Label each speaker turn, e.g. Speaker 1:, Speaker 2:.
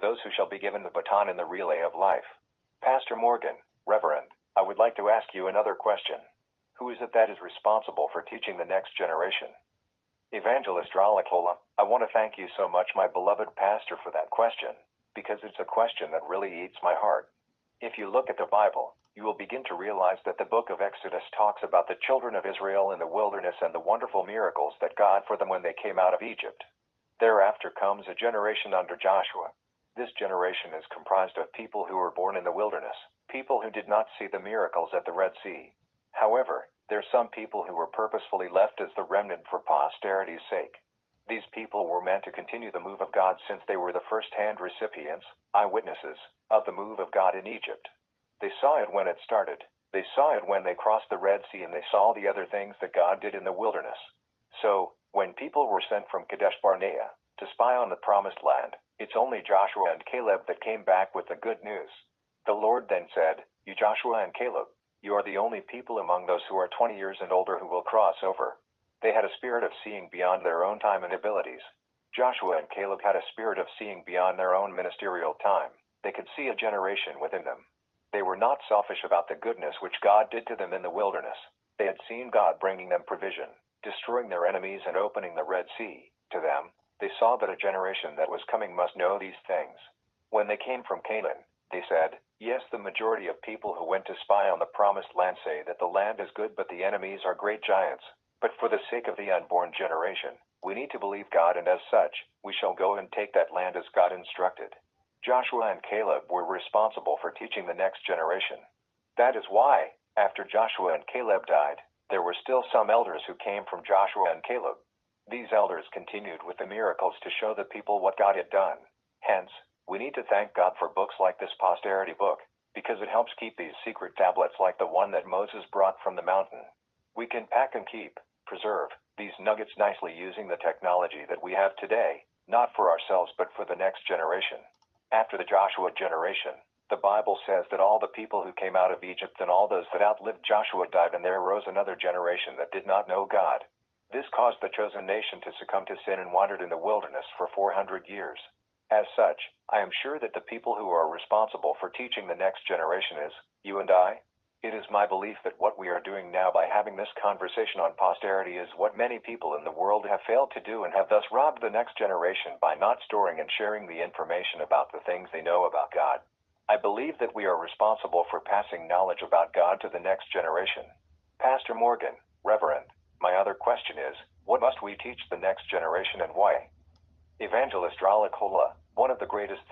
Speaker 1: those who shall be given the baton in the relay of life. Pastor Morgan, Reverend, I would like to ask you another question. Who is it that is responsible for teaching the next generation? Evangelist Ralakola, I want to thank you so much, my beloved pastor, for that question, because it's a question that really eats my heart. If you look at the Bible, you will begin to realize that the book of Exodus talks about the children of Israel in the wilderness and the wonderful miracles that God for them when they came out of Egypt. Thereafter comes a generation under Joshua. This generation is comprised of people who were born in the wilderness, people who did not see the miracles at the Red Sea. However, there are some people who were purposefully left as the remnant for posterity's sake. These people were meant to continue the move of God since they were the first-hand recipients, eyewitnesses, of the move of God in Egypt. They saw it when it started. They saw it when they crossed the Red Sea, and they saw the other things that God did in the wilderness. So, when people were sent from Kadesh Barnea to spy on the promised land, it's only Joshua and Caleb that came back with the good news. The Lord then said, "You Joshua and Caleb, you are the only people among those who are 20 years and older who will cross over." They had a spirit of seeing beyond their own time and abilities. Joshua and Caleb had a spirit of seeing beyond their own ministerial time. They could see a generation within them. They were not selfish about the goodness which God did to them in the wilderness. They had seen God bringing them provision, destroying their enemies and opening the Red Sea to them. They saw that a generation that was coming must know these things. When they came from Canaan, they said, "Yes, the majority of people who went to spy on the promised land say that the land is good, but the enemies are great giants. But for the sake of the unborn generation, we need to believe God, and as such, we shall go and take that land as God instructed." Joshua and Caleb were responsible for teaching the next generation. That is why, after Joshua and Caleb died, there were still some elders who came from Joshua and Caleb. These elders continued with the miracles to show the people what God had done. Hence, we need to thank God for books like this Posterity book, because it helps keep these secret tablets like the one that Moses brought from the mountain. We can pack and keep, preserve, these nuggets nicely using the technology that we have today, not for ourselves but for the next generation. After the Joshua generation, the Bible says that all the people who came out of Egypt and all those that outlived Joshua died, and there arose another generation that did not know God. This caused the chosen nation to succumb to sin and wandered in the wilderness for 400 years. As such, I am sure that the people who are responsible for teaching the next generation is you and I. It is my belief that what we are doing now by having this conversation on posterity is what many people in the world have failed to do, and have thus robbed the next generation by not storing and sharing the information about the things they know about God. I believe that we are responsible for passing knowledge about God to the next generation. Pastor Morgan, Reverend, my other question is, what must we teach the next generation and why? Evangelist Ralakola, one of the greatest